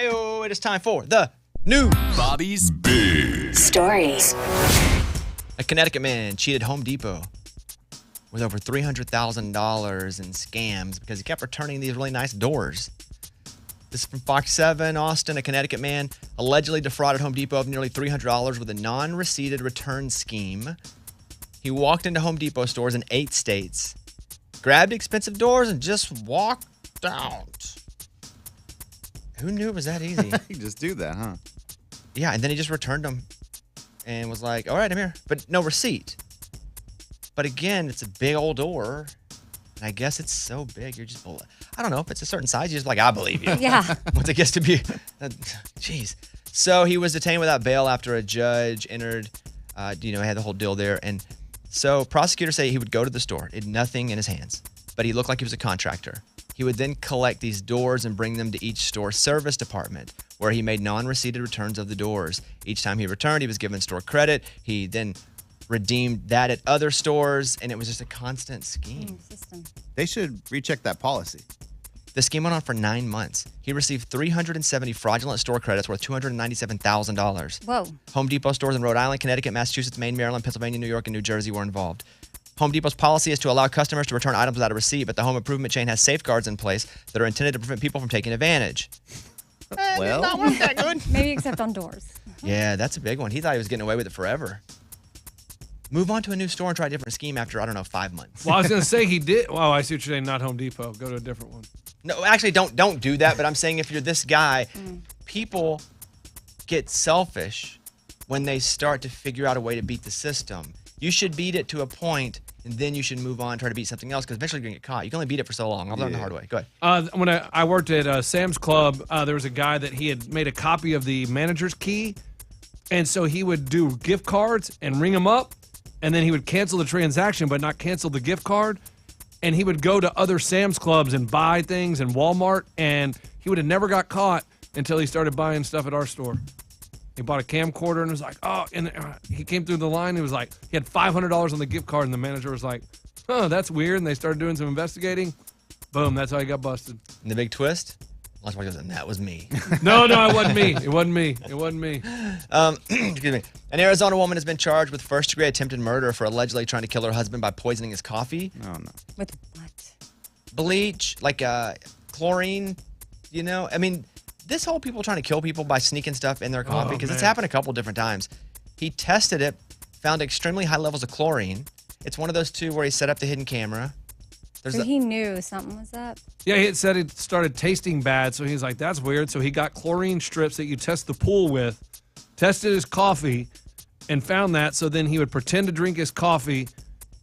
Hey, it is time for the news. Bobby's Big Stories. A Connecticut man cheated Home Depot with over $300,000 in scams because he kept returning these really nice doors. This is from Fox 7. Austin, a Connecticut man allegedly defrauded Home Depot of nearly $300 with a non-receipted return scheme. He walked into Home Depot stores in 8 states, grabbed expensive doors, and just walked out. Who knew it was that easy? You just do that, huh? Yeah, and then he just returned them and was like, all right, I'm here. But no receipt. But again, it's a big old door. And I guess it's so big, you're just, I don't know, if it's a certain size, you're just like, I believe you. Yeah. Once it gets to be, jeez. So he was detained without bail after a judge entered, had the whole deal there. And so prosecutors say he would go to the store, had nothing in his hands, but he looked like he was a contractor. He would then collect these doors and bring them to each store service department where he made non-receipted returns of the doors. Each time he returned, he was given store credit. He then redeemed that at other stores, and it was just a constant scheme. They should recheck that policy. The scheme went on for 9 months. He received 370 fraudulent store credits worth $297,000. Whoa. Home Depot stores in Rhode Island, Connecticut, Massachusetts, Maine, Maryland, Pennsylvania, New York, and New Jersey were involved. Home Depot's policy is to allow customers to return items without a receipt, but the home improvement chain has safeguards in place that are intended to prevent people from taking advantage. Well, Not work that good. Maybe except on doors. Yeah, that's a big one. He thought he was getting away with it forever. Move on to a new store and try a different scheme after, 5 months. Well, I was going to say he did. Oh, I see what you're saying. Not Home Depot. Go to a different one. No, actually, don't do that. But I'm saying if you're this guy, people get selfish when they start to figure out a way to beat the system. You should beat it to a point, and then you should move on, try to beat something else, because eventually you're going to get caught. You can only beat it for so long. I've learned the hard way. Go ahead. When I worked at Sam's Club, there was a guy that he had made a copy of the manager's key, and so he would do gift cards and ring them up, and then he would cancel the transaction but not cancel the gift card, and he would go to other Sam's Clubs and buy things in Walmart, and he would have never got caught until he started buying stuff at our store. He bought a camcorder and was like, oh, and he came through the line. He was like, he had $500 on the gift card, and the manager was like, oh, that's weird. And they started doing some investigating. Boom, that's how he got busted. And the big twist? Lunchbox goes, and that was me. No, it wasn't me. It wasn't me. It wasn't me. Excuse me. An Arizona woman has been charged with first-degree attempted murder for allegedly trying to kill her husband by poisoning his coffee. Oh, no. With what? Bleach, like chlorine, this whole people trying to kill people by sneaking stuff in their coffee, because it's happened a couple different times. He tested it, found extremely high levels of chlorine. It's one of those two where he set up the hidden camera. So he knew something was up? Yeah, he had said it started tasting bad, so he's like, that's weird. So he got chlorine strips that you test the pool with, tested his coffee, and found that. So then he would pretend to drink his coffee,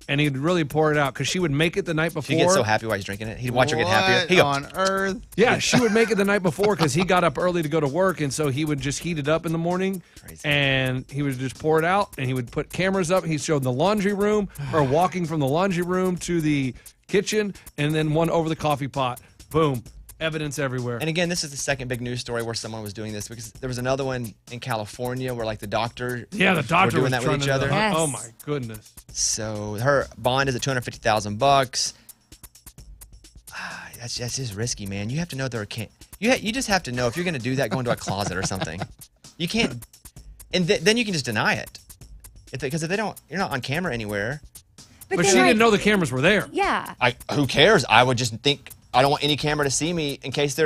and he'd really pour it out, because she would make it the night before. She gets so happy while he's drinking it. He'd watch her get happier. What on earth? Yeah, she would make it the night before because he got up early to go to work, and so he would just heat it up in the morning. Crazy. And he would just pour it out, and he would put cameras up. He showed the laundry room, her walking from the laundry room to the kitchen, and then one over the coffee pot. Boom. Evidence everywhere. And again, this is the second big news story where someone was doing this, because there was another one in California where the doctor were doing that with each other. Yes. Oh my goodness. So her bond is at $250,000. That's just risky, man. You have to know you just have to know if you're going to do that, go into a closet or something. You can't, and then you can just deny it. Because if you're not on camera anywhere. But she didn't know the cameras were there. Yeah. Who cares? I would just think, I don't want any camera to see me in case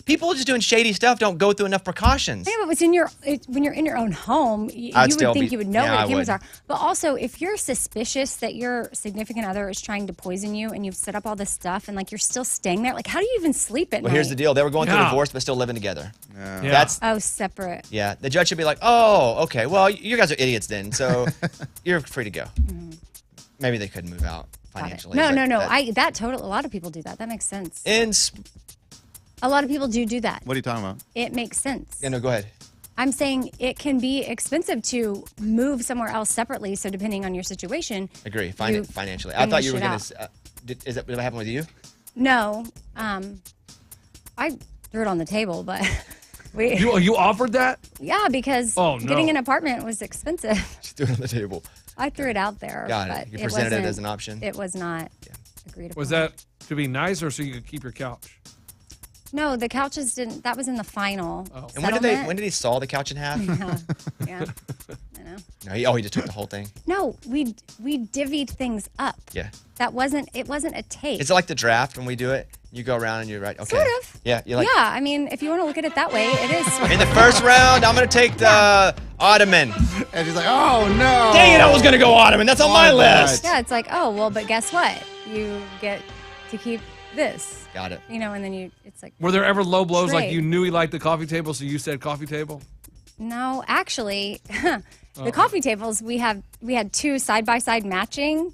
people just doing shady stuff don't go through enough precautions. Yeah, but when you're in your own home, you would think you would know where the cameras are. But also, if you're suspicious that your significant other is trying to poison you and you've set up all this stuff and you're still staying there, how do you even sleep at night? Well, here's the deal. They were going through a divorce but still living together. Yeah. Separate. Yeah. The judge should be like, oh, okay, well, you guys are idiots then, so you're free to go. Mm-hmm. Maybe they could move out financially. No. A lot of people do that. That makes sense. A lot of people do that. What are you talking about? It makes sense. Yeah, no, go ahead. I'm saying it can be expensive to move somewhere else separately. So depending on your situation. Agree. Financially. I thought you were going to. Did that happen with you? No. I threw it on the table, but You offered that? Yeah, because getting an apartment was expensive. Just threw it on the table. I threw it out there. Got it. You presented it as an option. It was not agreed upon. Was that to be nice or so you could keep your couch? No, the couches didn't. That was in the final. Oh. And when did he saw the couch in half? Yeah. I know. No, he just took the whole thing. No, we divvied things up. Yeah. It wasn't a tape. Is it like the draft when we do it? You go around and you're right. Okay. Sort of. Yeah. Yeah. I mean, if you want to look at it that way, it is. In the first round, I'm gonna take the Ottoman. And she's like, oh no. Dang it! I was gonna go Ottoman. That's on my list. Yeah. It's like, oh well, but guess what? You get to keep this. Got it. And then it's like. Were there ever low blows trade. like you knew he liked the coffee table, so you said coffee table? No, actually, the coffee tables we had 2 side by side matching,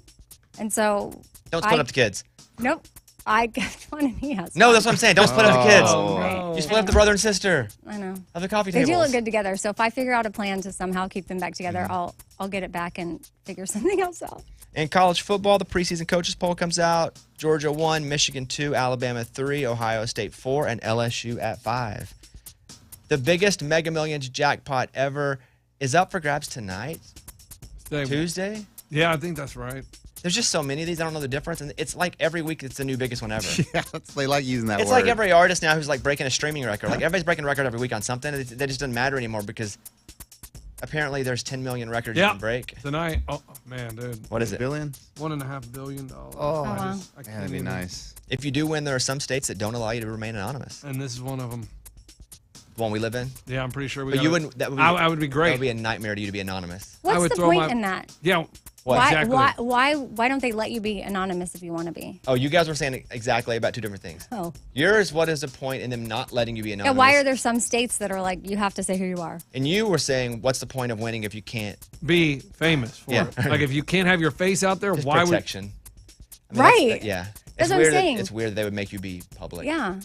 and so. Don't split up the kids. Nope. I got one and he has. No, one. that's what I'm saying. Don't split up the kids. Oh, right. You split up the brother and sister. I know. Of the coffee tables. They do tables. look good together. So if I figure out a plan to somehow keep them back together, I'll get it back and figure something else out. In college football, the preseason coaches poll comes out. Georgia 1, Michigan 2, Alabama 3, Ohio State 4, and LSU at 5. The biggest Mega Millions jackpot ever is up for grabs tonight. Tuesday? Yeah, I think that's right. There's just so many of these. I don't know the difference. And it's like every week it's the new biggest one ever. Yeah, they like using that word. It's like every artist now who's like breaking a streaming record. Like everybody's breaking a record every week on something. That just doesn't matter anymore because apparently there's 10 million records you can break. Tonight. Oh, man, dude. What is it? Billion? $1.5 billion. Oh, wow. that'd be nice. If you do win, there are some states that don't allow you to remain anonymous. And this is one of them. The one we live in? Yeah, I'm pretty sure we But you wouldn't. I would be great. That would be a nightmare to you to be anonymous. What's the point in that? Yeah. Exactly. Why don't they let you be anonymous if you want to be? Oh, you guys were saying exactly about 2 different things. Oh. Yours, what is the point in them not letting you be anonymous? Yeah, why are there some states that are like, you have to say who you are? And you were saying, what's the point of winning if you can't be famous for it? Like, if you can't have your face out there, just why protection. would... Right. Yeah. That's what I'm saying. It's weird that they would make you be public. Yeah.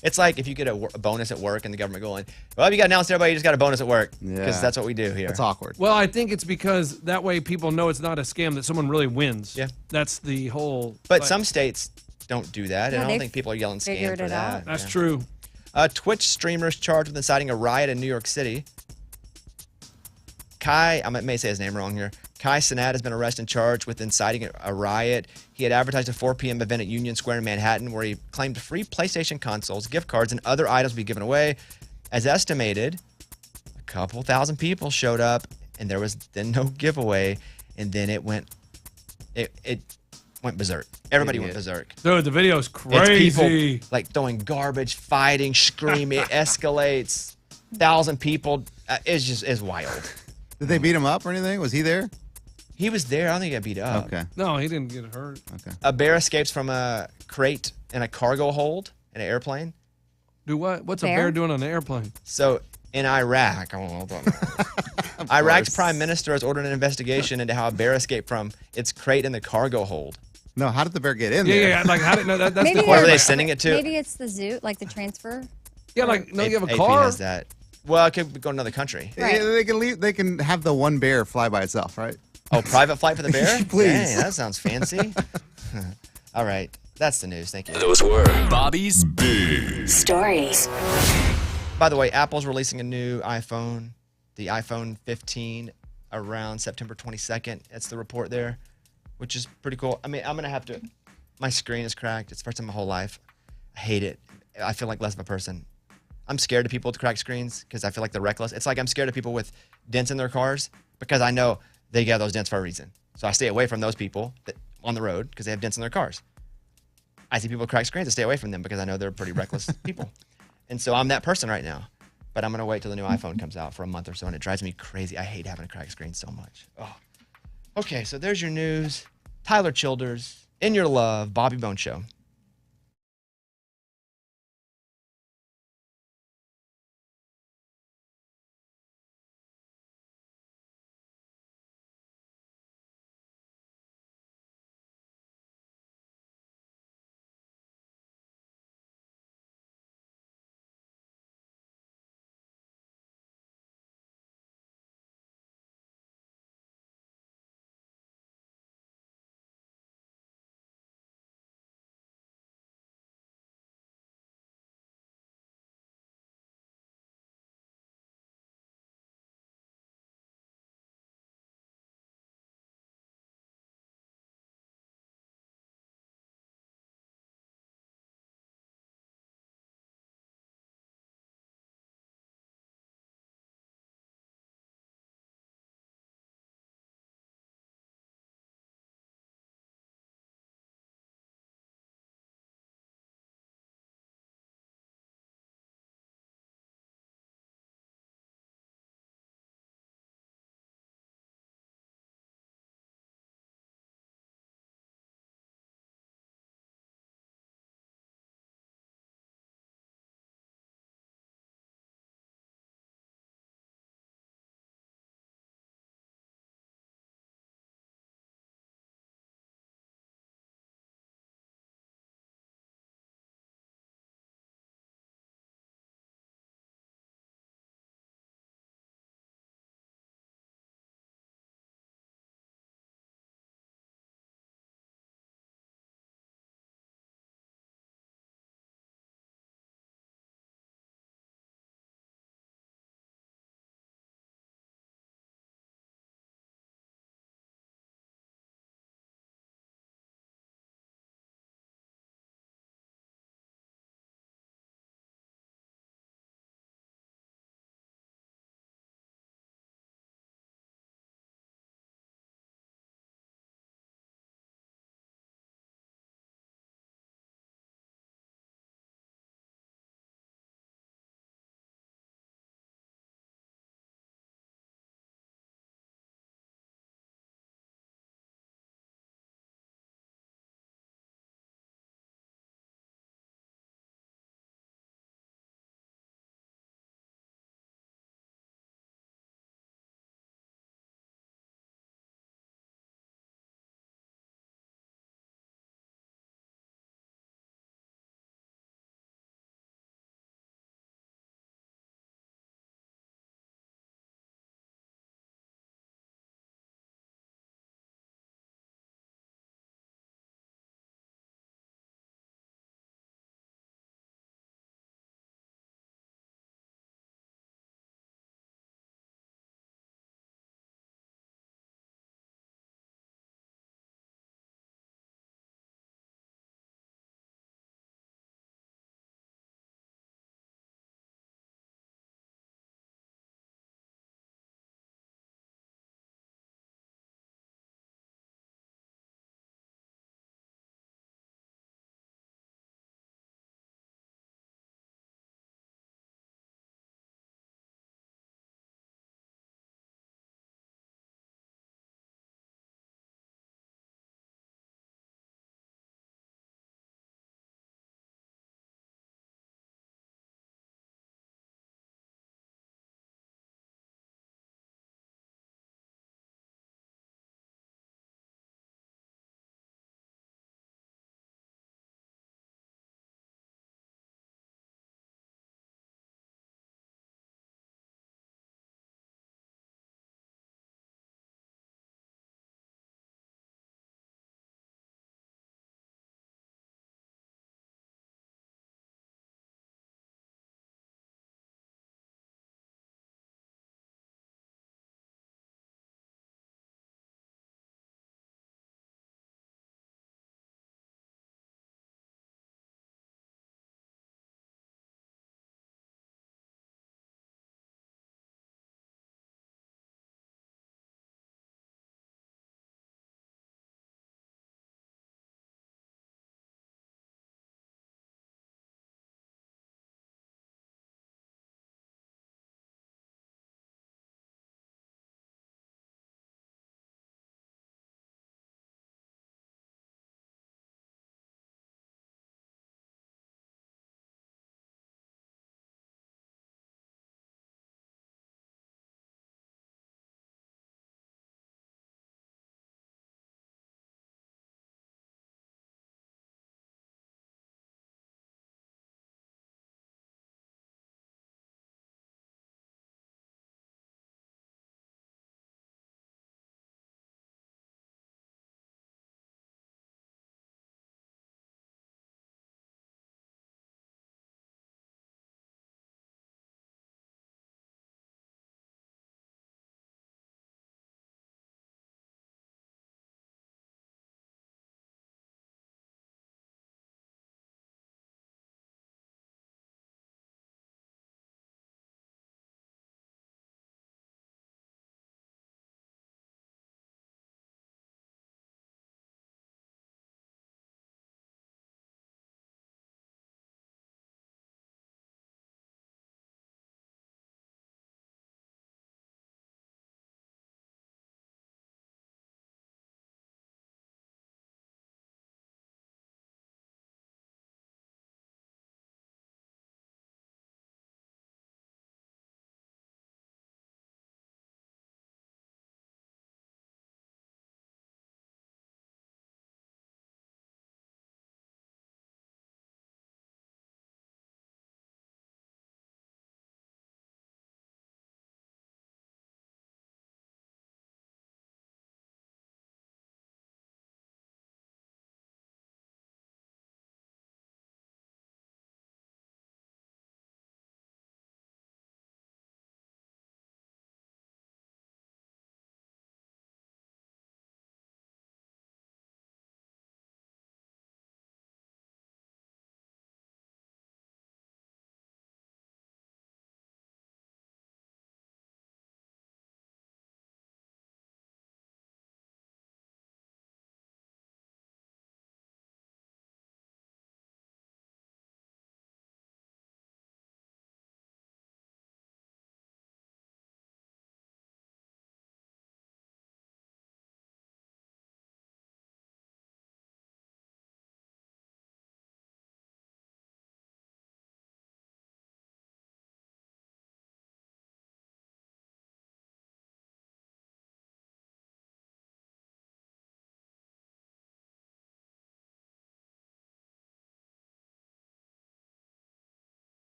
It's like if you get a bonus at work and the government going, well, you got to announce to everybody you just got a bonus at work. Because that's what we do here. It's awkward. Well, I think it's because that way people know it's not a scam, that someone really wins. Yeah. That's the whole... But some states don't do that. Yeah, and I don't think people are yelling scam for that. That's true. Twitch streamers charged with inciting a riot in New York City. I may say his name wrong here. Kai Cenat has been arrested and charged with inciting a riot. He had advertised a 4 p.m. event at Union Square in Manhattan where he claimed free PlayStation consoles, gift cards, and other items would be given away. As estimated, a couple thousand people showed up, and there was then no giveaway, and then it went berserk. Everybody went berserk. Dude, the video's crazy. It's people like throwing garbage, fighting, screaming. It escalates. 1,000 people. It's wild. Did they beat him up or anything? Was he there? He was there. I don't think he got beat up. Okay. No, he didn't get hurt. Okay. A bear escapes from a crate in a cargo hold in an airplane. Do what? What's a bear doing on an airplane? So in Iraq, Iraq's prime minister has ordered an investigation into how a bear escaped from its crate in the cargo hold. No, how did the bear get in there? Yeah. Like, how did that's maybe the Where question. were they sending it to? Maybe it's the zoo, like the transfer. Yeah, like no, you have a AP car. has that. Well, it could go to another country. Right. Yeah, they can leave. They can have the one bear fly by itself, right? Oh, private flight for the bear? Please. Dang, that sounds fancy. All right. That's the news. Thank you. Those were Bobby's Big Stories. By the way, Apple's releasing a new iPhone, the iPhone 15, around September 22nd. That's the report there, which is pretty cool. I mean, I'm going to have to... My screen is cracked. It's the first time in my whole life. I hate it. I feel like less of a person. I'm scared of people with cracked screens because I feel like they're reckless. It's like I'm scared of people with dents in their cars because I know they get those dents for a reason. So I stay away from those people on the road because they have dents in their cars. I see people with cracked screens, I stay away from them because I know they're pretty reckless people. And so I'm that person right now. But I'm going to wait till the new iPhone comes out for a month or so, and it drives me crazy. I hate having a cracked screen so much. Oh. Okay, so there's your news. Tyler Childers, In Your Love, Bobby Bone Show.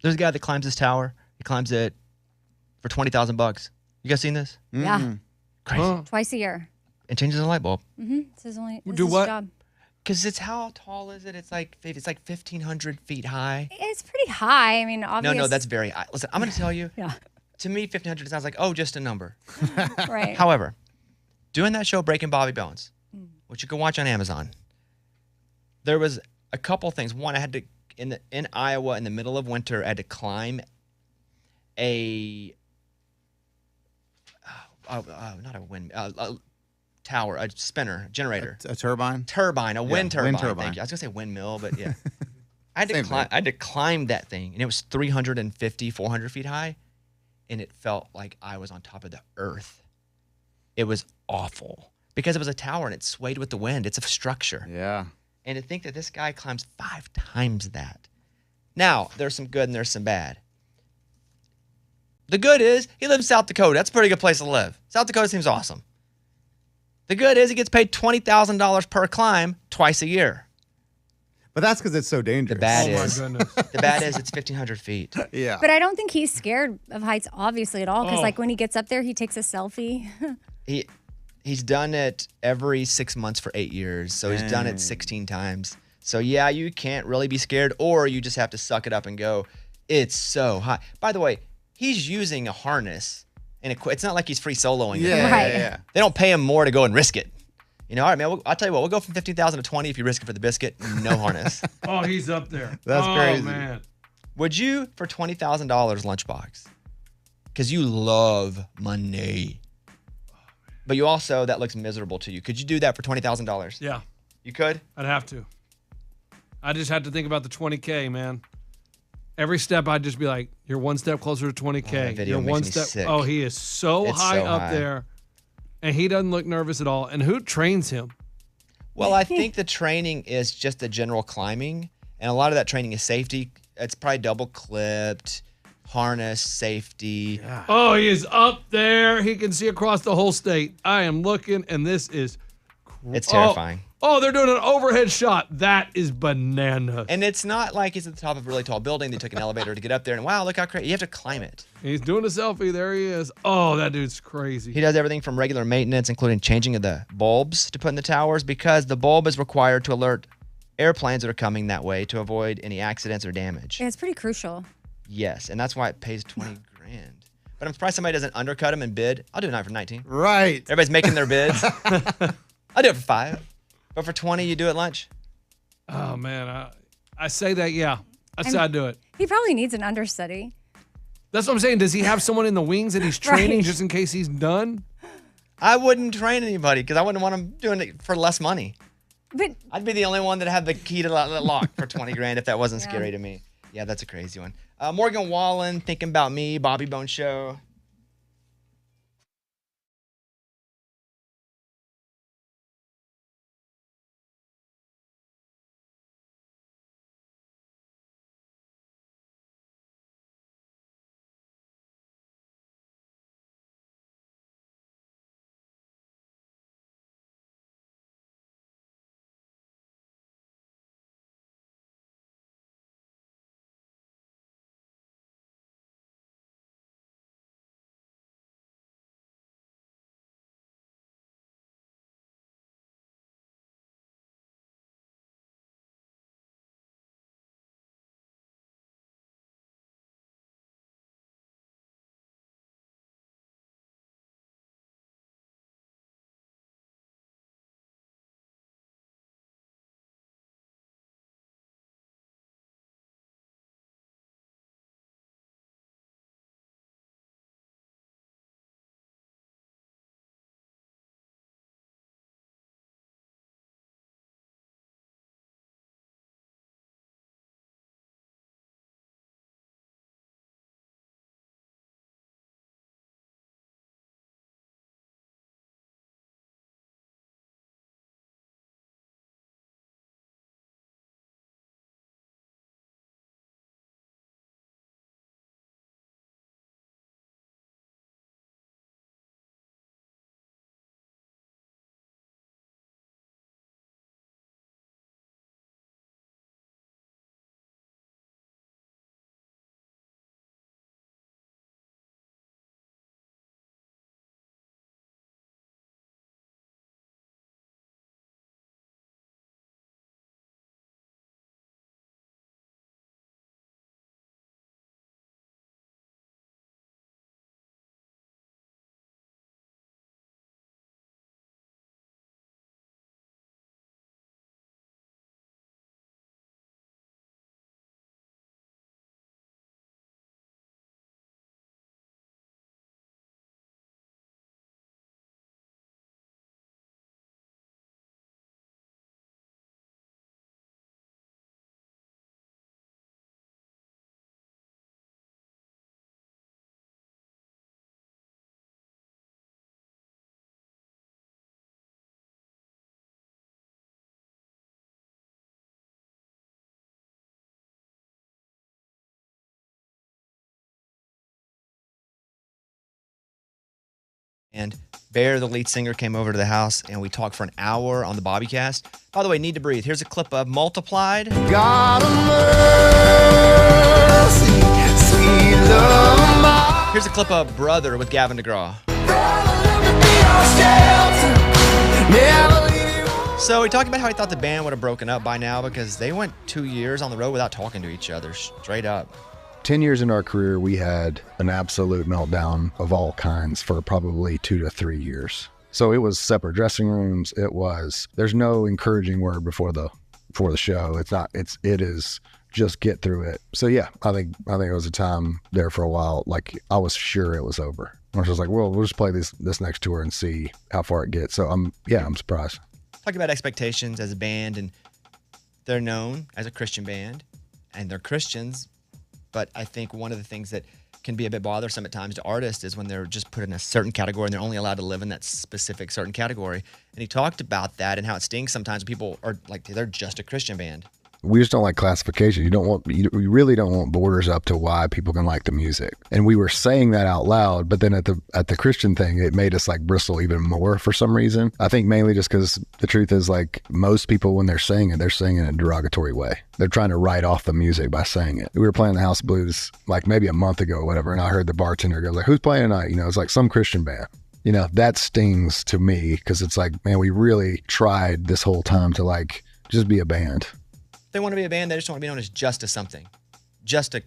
There's a guy that climbs this tower. He climbs it for $20,000. You guys seen this? Yeah. Crazy. Huh. Twice a year. And changes a light bulb. Mm-hmm. This is only this Do is what? his job. Because it's how tall is it? It's like 1,500 feet high. It's pretty high. I mean, obviously. No, that's very high. Listen, I'm going to tell you. Yeah. To me, 1,500 sounds like, just a number. Right. However, doing that show, Breaking Bobby Bones, which you can watch on Amazon, there was a couple things. One, I had to, in Iowa, in the middle of winter, I had to climb a tower, a spinner, generator. A turbine? Turbine, a wind turbine. Wind turbine. Thank you. I was going to say windmill, but yeah. I Same thing. had to climb that thing, and it was 350, 400 feet high, and it felt like I was on top of the earth. It was awful because it was a tower, and it swayed with the wind. It's a structure. Yeah. And to think that this guy climbs 5 times that. Now, there's some good and there's some bad. The good is he lives in South Dakota. That's a pretty good place to live. South Dakota seems awesome. The good is he gets paid $20,000 per climb twice a year. But that's because it's so dangerous. The bad Oh, is my goodness. the bad is it's 1,500 feet. Yeah. But I don't think he's scared of heights, obviously, at all. Because, like, when he gets up there, he takes a selfie. He's done it every 6 months for 8 years. So he's done it 16 times. So, yeah, you can't really be scared, or you just have to suck it up and go, it's so high. By the way, he's using a harness, and it's not like he's free soloing. Yeah, Right. yeah. They don't pay him more to go and risk it. You know, all right, man, I'll tell you what, we'll go from 15,000 to 20 if you risk it for the biscuit. No harness. Oh, he's up there. That's crazy. Oh, man. Would you, for $20,000 Lunchbox, because you love money, but you also, that looks miserable to you, could you do that for $20,000? Yeah, You could? I'd have to. I just had to think about the 20K, man. Every step, I'd just be like, you're one step closer to 20K. that video you're makes one me step. sick. Oh, he is so It's high so up high. there, and he doesn't look nervous at all. And who trains him? Well, I think the training is just the general climbing, and a lot of that training is safety. It's probably double clipped, harness, safety. Oh, he is up there. He can see across the whole state. I am looking, and this is It's terrifying. Oh, they're doing an overhead shot. That is bananas. And it's not like he's at the top of a really tall building. They took an elevator to get up there, and wow, look how crazy. You have to climb it. He's doing a selfie. There he is. Oh, that dude's crazy. He does everything from regular maintenance, including changing of the bulbs to put in the towers, because the bulb is required to alert airplanes that are coming that way to avoid any accidents or damage. Yeah, it's pretty crucial. Yes, and that's why it pays 20 grand. But I'm surprised somebody doesn't undercut him and bid. I'll do it for 19. Right. Everybody's making their bids. I'll do it for 5. But for 20, you do it lunch. Oh, man. I say that, yeah. I say I'd do it. He probably needs an understudy. That's what I'm saying. Does he have someone in the wings that he's training Right. just in case he's done? I wouldn't train anybody because I wouldn't want him doing it for less money. But I'd be the only one that had the key to the lock for 20 grand if that wasn't scary to me. Yeah, that's a crazy one. Morgan Wallen, Thinking About Me, Bobby Bone Show. And Bear, the lead singer, came over to the house, and we talked for an hour on the Bobbycast. By the way, Need to Breathe. Here's a clip of Multiplied. God of mercy, sweet love. Here's a clip of Brother with Gavin DeGraw. So he talked about how he thought the band would have broken up by now because they went 2 years on the road without talking to each other, straight up. 10 years in our career, we had an absolute meltdown of all kinds for probably 2 to 3 years. So it was separate dressing rooms. There's no encouraging word before the show. It is just get through it. So yeah, I think it was a time there for a while. Like I was sure it was over. I was just like, well, we'll just play this next tour and see how far it gets. So I'm surprised. Talk about expectations as a band, and they're known as a Christian band, and they're Christians. But I think one of the things that can be a bit bothersome at times to artists is when they're just put in a certain category and they're only allowed to live in that specific certain category. And he talked about that and how it stings sometimes when people are like, they're just a Christian band. We just don't like classification. You really don't want borders up to why people can like the music. And we were saying that out loud, but then at the Christian thing, it made us like bristle even more for some reason. I think mainly just because the truth is like most people, when they're saying it in a derogatory way. They're trying to write off the music by saying it. We were playing the House of Blues like maybe a month ago or whatever, and I heard the bartender go like, "Who's playing tonight?" It's like some Christian band. That stings to me because it's like, man, we really tried this whole time to like just be a band. They want to be a band. They just want to be known as just a something, just a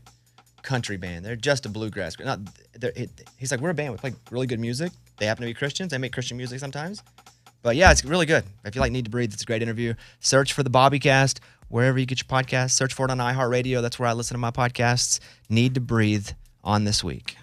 country band. They're just a bluegrass. He's like, we're a band. We play really good music. They happen to be Christians. They make Christian music sometimes. But yeah, it's really good. If you like Need to Breathe, it's a great interview. Search for the Bobbycast wherever you get your podcasts. Search for it on iHeartRadio. That's where I listen to my podcasts. Need to Breathe on this week.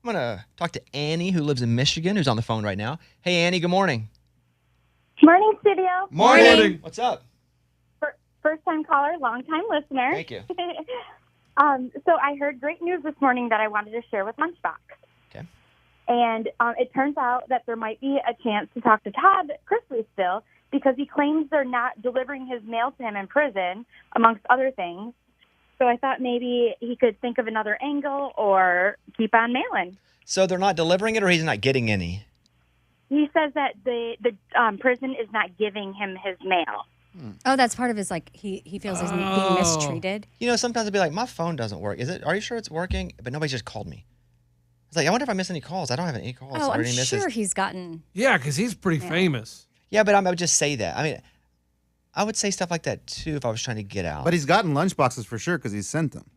I'm going to talk to Annie, who lives in Michigan, who's on the phone right now. Hey, Annie, good morning. Morning, studio. Morning. What's up? First-time caller, long-time listener. Thank you. So I heard great news this morning that I wanted to share with Lunchbox. Okay. And it turns out that there might be a chance to talk to Todd Chrisley still, because he claims they're not delivering his mail to him in prison, amongst other things. So I thought maybe he could think of another angle or keep on mailing. So they're not delivering it, or he's not getting any? He says that the prison is not giving him his mail. Oh, that's part of his, like, he feels he's being mistreated. You know, sometimes I'll be like, my phone doesn't work. Are you sure it's working? But nobody just called me. It's like, I wonder if I missed any calls. I don't have any calls. Oh, I'm sure he's gotten... Yeah, because he's pretty famous. Yeah, but I would just say that. I mean, I would say stuff like that, too, if I was trying to get out. But he's gotten lunchboxes for sure because he's sent them.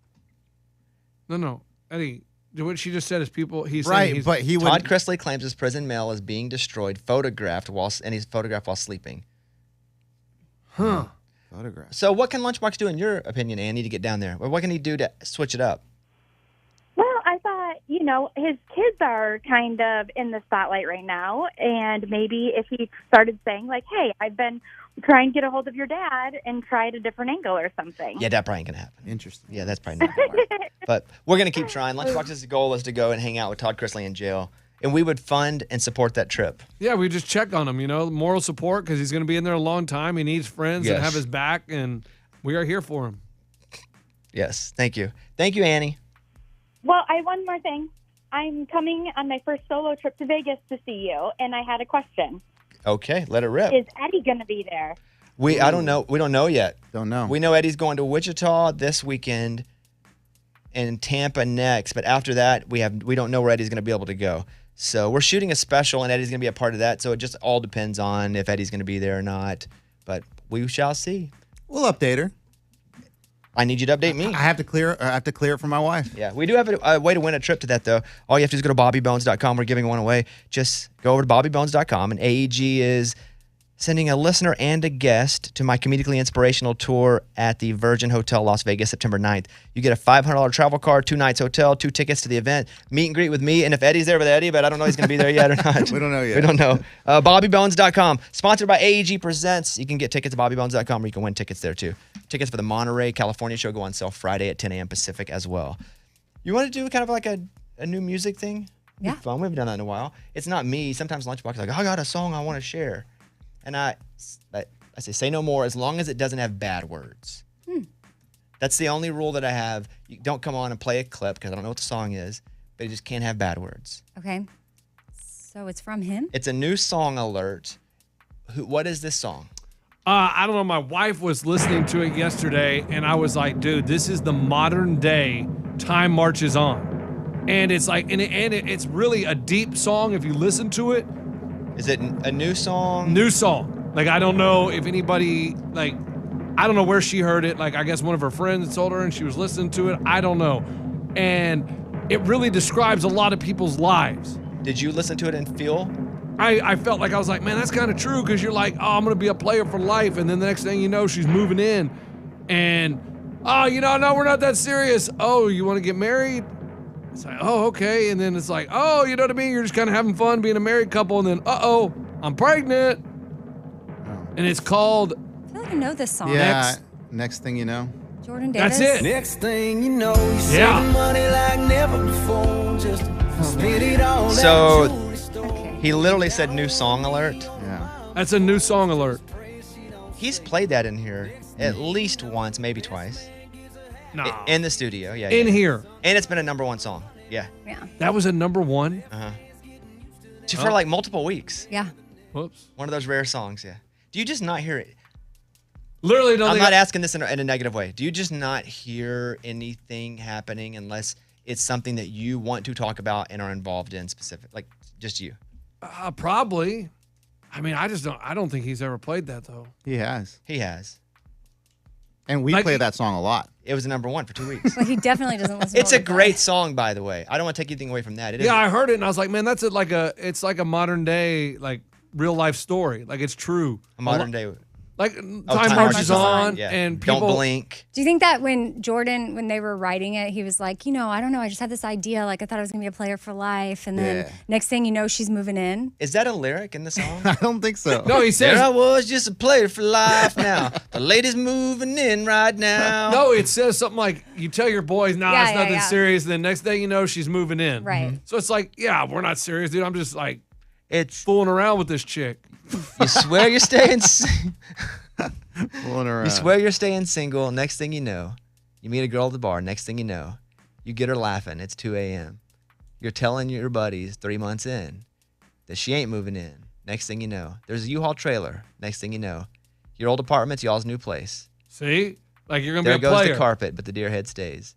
No. Eddie, what she just said is people... But he would... Todd Chrisley claims his prison mail is being destroyed, and he's photographed while sleeping. Huh. Photograph. So what can Lunchbox do, in your opinion, Annie, to get down there? Or what can he do to switch it up? Well, I thought, his kids are kind of in the spotlight right now, and maybe if he started saying, like, hey, I've been trying to get a hold of your dad and tried a different angle or something. Yeah, that probably ain't going to happen. Interesting. Yeah, that's probably not going to work. But we're going to keep trying. Lunchbox's goal is to go and hang out with Todd Chrisley in jail, and we would fund and support that trip. Yeah, we just check on him, moral support, because he's going to be in there a long time. He needs friends that have his back, and we are here for him. Yes, thank you. Thank you, Annie. Well, I have one more thing. I'm coming on my first solo trip to Vegas to see you, and I had a question. Okay, let it rip. Is Eddie going to be there? I don't know. We don't know yet. Don't know. We know Eddie's going to Wichita this weekend and Tampa next, but after that, we don't know where Eddie's going to be able to go. So we're shooting a special, and Eddie's going to be a part of that. So it just all depends on if Eddie's going to be there or not. But we shall see. We'll update her. I need you to update me. I have to clear it for my wife. Yeah, we do have a way to win a trip to that, though. All you have to do is go to bobbybones.com. We're giving one away. Just go over to bobbybones.com, and AEG is sending a listener and a guest to my comedically inspirational tour at the Virgin Hotel Las Vegas, September 9th. You get a $500 travel card, 2 nights hotel, 2 tickets to the event, meet and greet with me, and if Eddie's there with Eddie, but I don't know if he's going to be there yet or not. We don't know yet. We don't know. Bobbybones.com. Sponsored by AEG Presents. You can get tickets at bobbybones.com, or you can win tickets there, too. Tickets for the Monterey, California show go on sale Friday at 10 a.m. Pacific as well. You want to do kind of like a new music thing? Yeah. Fun. We haven't done that in a while. It's not me. Sometimes Lunchbox is like, I got a song I want to share. And I say no more as long as it doesn't have bad words. That's the only rule that I have. You don't come on and play a clip because I don't know what the song is, but it just can't have bad words. Okay. So it's from him? It's a new song alert. What is this song? I don't know. My wife was listening to it yesterday, and I was like, dude, this is the modern day Time Marches On. And it's like, it's really a deep song if you listen to it. Is it a new song? New song. Like, I don't know if anybody, like, I don't know where she heard it. Like, I guess one of her friends told her and she was listening to it. I don't know. And it really describes a lot of people's lives. Did you listen to it and feel? I felt like, I was like, man, that's kind of true, because you're like, oh, I'm going to be a player for life. And then the next thing you know, she's moving in. And, oh, no, we're not that serious. Oh, you want to get married? It's like, oh, okay. And then it's like, oh, you know what I mean? You're just kind of having fun being a married couple. And then, uh-oh, I'm pregnant. And it's called... I feel like I know this song. Yeah, next thing you know. Jordan Davis. That's it. Next thing you know, you saving money like never before. Just spend it all. So Okay. he literally said new song alert. Yeah. That's a new song alert. He's played that in here at least once, maybe twice. Nah. In the studio, yeah. In here. And it's been a number 1 song. Yeah. Yeah. That was a number 1? Uh-huh. For like multiple weeks. Yeah. Whoops. One of those rare songs, yeah. Do you just not hear it? Literally don't I'm think not asking this in a negative way. Do you just not hear anything happening unless it's something that you want to talk about and are involved in specific? Like, just you? Probably. I mean, I don't think he's ever played that, though. He has. He has. And we play that song a lot. It was a number 1 for 2 weeks. Well, he definitely doesn't listen to It's a what we great song, by the way. I don't want to take anything away from that. It is. Yeah, I heard it, and I was like, man, that's it's like a modern day, like, real life story. Like, it's true. A modern day. Like time marches on, and people don't blink. Do you think that when they were writing it, he was like, I don't know, I just had this idea, like I thought I was gonna be a player for life, and then next thing you know, she's moving in? Is that a lyric in the song? I don't think so. No, he says there I was, just a player for life now. The lady's moving in right now. No, it says something like, you tell your boys, it's nothing serious, and then next thing you know, she's moving in. Right. So it's like, we're not serious, dude. I'm just like, it's fooling around with this chick. You swear you're staying Fooling around. You swear you're staying single. Next thing you know, you meet a girl at the bar. Next thing you know, you get her laughing. It's 2 a.m. You're telling your buddies 3 months in that she ain't moving in. Next thing you know, there's a U-Haul trailer. Next thing you know, your old apartment's y'all's new place. See? Like you're going to be a player. There goes the carpet, but the deer head stays.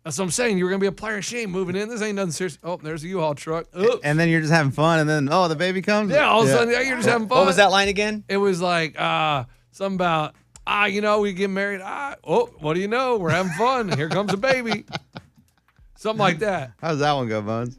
That's what I'm saying. You were going to be a player. She ain't moving in. This ain't nothing serious. Oh, there's a U-Haul truck. Oops. And then you're just having fun, and then, the baby comes? Yeah, all of a sudden, you're just having fun. What was that line again? It was like, something about, we get married. What do you know? We're having fun. Here comes a baby. Something like that. How does that one go, Bones?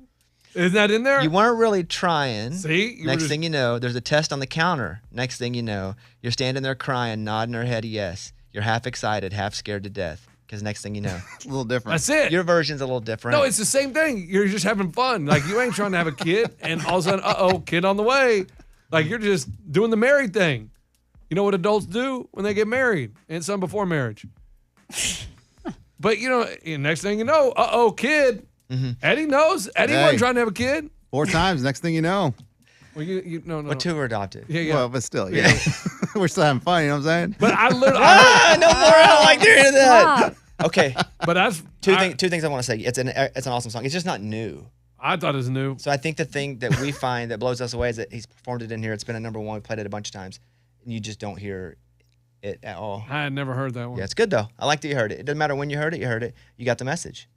Isn't that in there? You weren't really trying. See? Next thing you know, there's a test on the counter. Next thing you know, you're standing there crying, nodding her head yes. You're half excited, half scared to death. Because next thing you know. It's a little different. That's it. Your version's a little different. No, it's the same thing. You're just having fun. Like, you ain't trying to have a kid, and all of a sudden, kid on the way. Like, you're just doing the married thing. You know what adults do when they get married? And some before marriage. But, next thing you know, kid. Mm-hmm. Eddie knows. Eddie wasn't trying to have a kid. 4 times, next thing you know. Well, no. But 2 were adopted. Yeah. Well, but still, we're still having fun, you know what I'm saying? But I literally... no more. I don't like doing that. Okay. But that's... Two things I want to say. It's an awesome song. It's just not new. I thought it was new. So I think the thing that we find that blows us away is that he's performed it in here. It's been a number 1. We played it a bunch of times. And you just don't hear it at all. I had never heard that one. Yeah, it's good, though. I like that you heard it. It doesn't matter when you heard it. You got the message.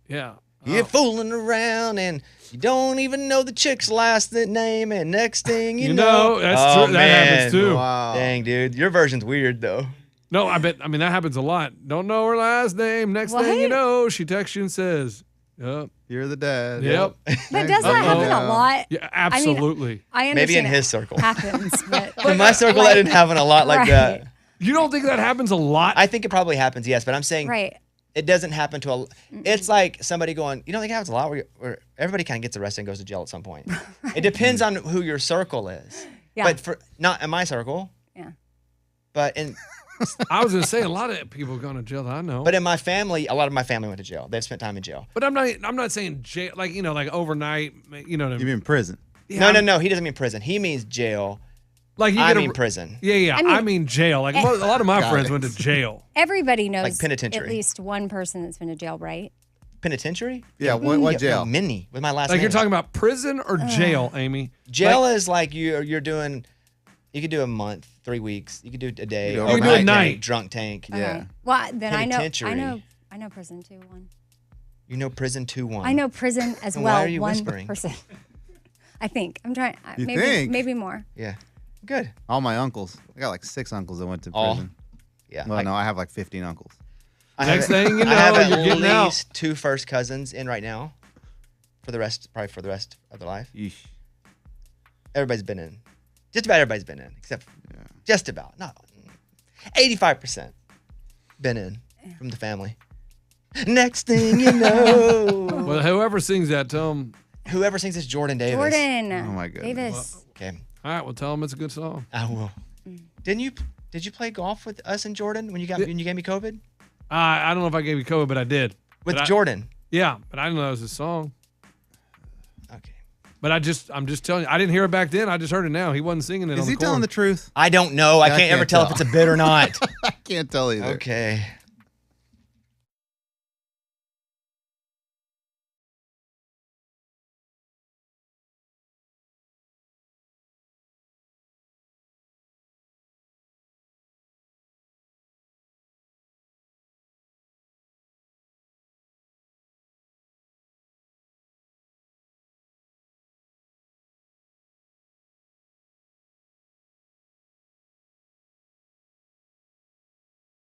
Yeah. You're fooling around and you don't even know the chick's last name, and next thing you know. That's true. That happens too. Wow. Dang, dude. Your version's weird, though. No, that happens a lot. Don't know her last name. Next thing you know, she texts you and says, yep. You're the dad. Yep. But does that happen a lot? Yeah, absolutely. I understand maybe in his circle. Happens, but in my circle, that didn't happen a lot like that. You don't think that happens a lot? I think it probably happens, yes, but I'm saying right. It doesn't happen to a. It's like somebody going, you don't think it happens a lot where everybody kind of gets arrested and goes to jail at some point. It depends on who your circle is. Yeah. But not in my circle. Yeah. But in. I was gonna say a lot of people go to jail that I know. But in my family, a lot of my family went to jail. They've spent time in jail. But I'm not saying jail like like overnight. You know what I mean? You mean prison? Yeah, no. He doesn't mean prison. He means jail. Like I mean prison. Yeah. I mean jail. Like a lot of my friends went to jail. Everybody knows like penitentiary. At least one person that's been to jail, right? Penitentiary? Yeah, what jail? Many with my last name. name. You're talking about prison or jail, Amy? Jail is like you're doing. You could do a month, 3 weeks. You could do a day. You could do a night. Drunk tank. Okay. Yeah. Well, then I know prison 2-1. You know prison 2-1. I know prison as well. Why are you whispering? Person. I think I'm trying. Maybe more. Yeah. Good. All my uncles. I got like 6 uncles that went to prison. Yeah. Well, no, I have like 15 uncles. Next thing you know, I have you're getting out. at least 2 first cousins in right now. Probably for the rest of their life. Yeesh. Everybody's been in. Just about everybody's been in, except just about. Not 85% been in from the family. Next thing you know. Well, whoever sings that, tell them. Whoever sings is Jordan Davis. Jordan. Oh my goodness. Davis. Okay. All right, well, tell them it's a good song. I will. Did you play golf with us and Jordan when you gave me COVID? I don't know if I gave you COVID, but I did. With Jordan? Yeah, but I didn't know that was his song. Okay. But I'm just telling you, I didn't hear it back then. I just heard it now. He wasn't singing it. Is he telling the truth? I don't know. I can't ever tell if it's a bit or not. I can't tell either. Okay.